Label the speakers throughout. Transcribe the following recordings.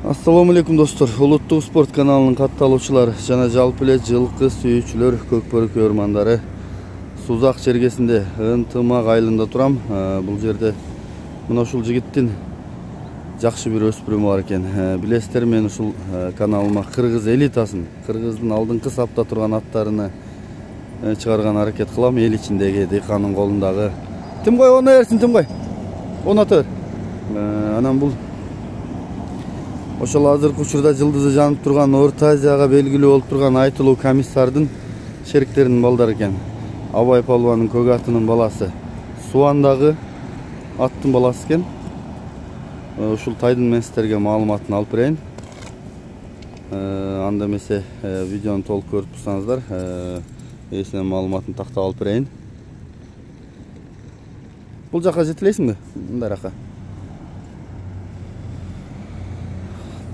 Speaker 1: Assalamu alaikum dostlar. Улуттук спорт каналынын катталуучулары жана жалпы эле жылкы сүйүүчүлөр, көкбөрү көрмандары. Сузак чергесинде ынтымак айылында турам. Бул жерде мына ушул жигиттин жакшы бир өспүрүмү бар экен. Билесиздер, мен ушул каналыма кыргыз элитасын, кыргыздын алдыңкы сапта турган аттарыны чыгарган аракет кылам. Эл ичиндеги дыйкандын колундагы. Тим кой, оны берсин, тим кой. Онотор. Анан бул ошол азыркы учурда жылдызы жанып турган Орто Азияга белгилүү болуп турган Айтылуу комиссардын шериктеринин балдары экен. Абай палубандын көк атынын баласы. Суандагы аттын баласы экен. Ушул тайдын мен сиздерге маалыматын алып берейин. Анда эмесе видеону толук көрүп турсаңыздар, эсинен маалыматын тактап алып берейин. Бул жака жетелейсиңби? Мындай рака.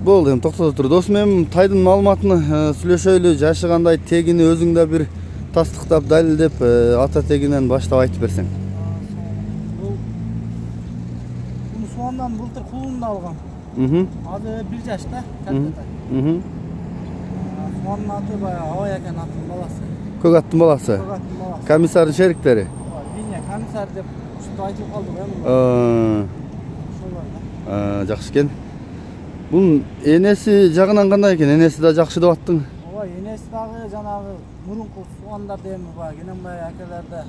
Speaker 1: Болду, эми токтото тур. Досум, эми тайдын маалыматын сүйлөшөйлү. Жашыгандай тегини өзүң да бир тастыктап, далилдеп, ата тегинен баштап айтып берсең.
Speaker 2: Буну Суандан былтыр кулунда алгам. Азыр 1 жашта, калпетай. Суандын аты баягы Абай экен, аттын баласы.
Speaker 1: Көк аттын баласы. Комиссардын шериктери.
Speaker 2: Линия комиссар деп ушунтип айтылып калды го эми. Ошолор.
Speaker 1: Жакшы экен. Бунун энеси жагынан кандай экен? Энеси да жакшы деп аттың.
Speaker 2: Ооба, энеси дагы жанагы мурунку Суандарда эми баягы Кененбай акелерде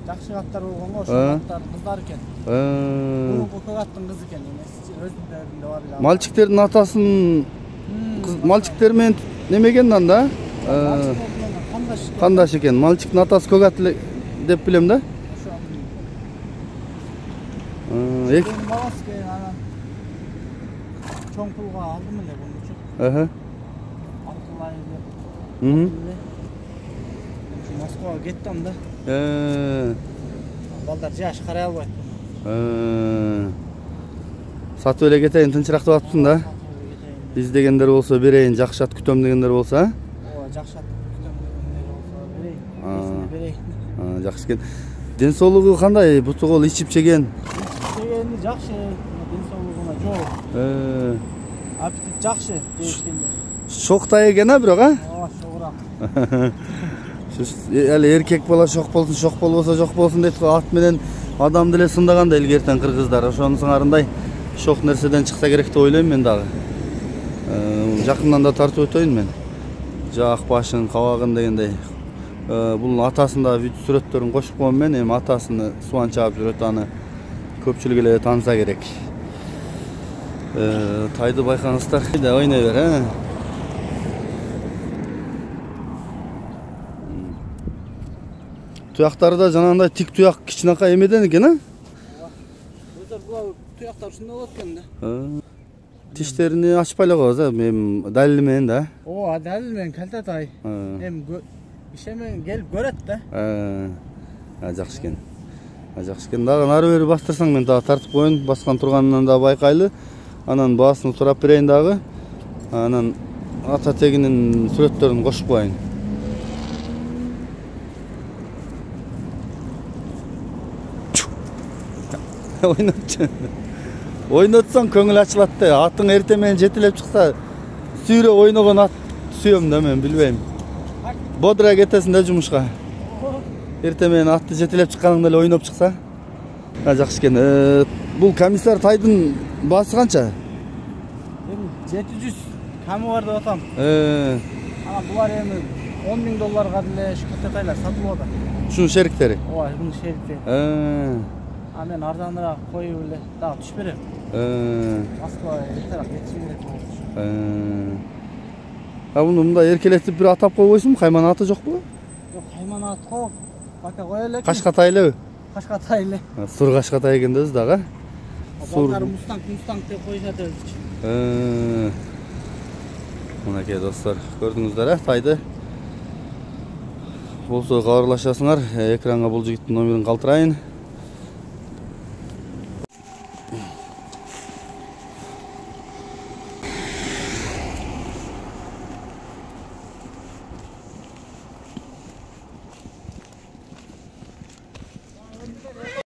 Speaker 2: жакшы аттар болгон го, ошол аттар кыздар экен. Мурунку көк аттын кызы экен, энеси өзүндөрүндө бар эле.
Speaker 1: Мальчиктердин атасын мальчиктер менен немеген анда? Кандаш экен. Мальчиктин атасы көк ат деп билем да.
Speaker 2: Ошо. Баласы экен, анан чоң пулга алдым эле бунучу. Алтылай деп. Москвага кеттим да. Балдар жаш карай албайт.
Speaker 1: Сатып эле кетейин, тынчыраак деп атыпсың да. Издегендер болсо берейин, жакшы ат күтөм дегендер болсо,
Speaker 2: Ооба, жакшы ат күтөм дегендер болсо берейин.
Speaker 1: Жакшы экен. Ден соолугу кандай? Буту кол ичип жеген?
Speaker 2: Жегени жакшы, ден соолугуна жок. Аппетит жакшы дешкенде.
Speaker 1: Шоктай экен, бирок,
Speaker 2: Ооба, шогураак.
Speaker 1: Эле эркек бала шок болсун, шок болбосо жок болсун дейт го. Ат менен адам деле сындаганда илгертен кыргыздар. Ошонун сыңарындай шок нерседен чыкса керек деп ойлойм мен дагы. Жакындан да тартып өтөйүн мен. Жак башын, кабагын дегендей. Бул атасында видео сүрөттөрүн кошуп коем мен. Эми атасыны Суан чаап жүрөт, аны көпчүлүк эле тааныса керек. Тайды байкаңыздар. Ойнай бер, Туяктары да жанагындай тик туяк кичинакай эмеден экен,
Speaker 2: Ооба. Өздөр бул туяктар ушундай болот экен да.
Speaker 1: Тиштерини ачпай эле коебуз, эми далили менен да.
Speaker 2: Ооба, далил менен калтай. Эми иши менен келип көрөт да.
Speaker 1: Жакшы экен. Жакшы экен. Дагы нары бери бастырсаң мен дагы тартып коеюн, баскан турганынан да байкайлы. Анан баасын сурап берейин дагы. Анан ата тегинин сүрөттөрүн кошуп коеюн. Ойнотчу. Ойнотсоң көңүл ачылат да. Атың эрте менен жетелеп чыкса, сүйрө ойногон ат сүйөм да, мен билбейм. Бодра кетесиң да жумушка. Эрте менен атты жетелеп чыкканыңда эле ойноп чыкса. Жакшы экен. Бул комиссар тайдын баасы канча?
Speaker 2: Эми 700 камы бар деп атам. Анан булар эми $10,000 деле калпетайлар сатылып атат.
Speaker 1: Ушунун шериктери?
Speaker 2: Ооба, бунун шериктери. Мен арзаныраак коюп эле дагы түш берем. Москвага эртерээк кетишим керек болчу.
Speaker 1: Буну мындай эркелетип бир атап койбойсуңбу? Кайман аты жокпу?
Speaker 2: Жок, кайман аты коп. Бака кое элек.
Speaker 1: Кашкатай элеби?
Speaker 2: Кашкатай эле.
Speaker 1: Сур Кашкатай экен да өзү дагы.
Speaker 2: Балдар мустанг деп коюшат өзүчө.
Speaker 1: Мынакей достор, көрдүңүздөр, тайды. Болсо кабарлашасыңар. Экранга бул жигиттин номерин калтырайын.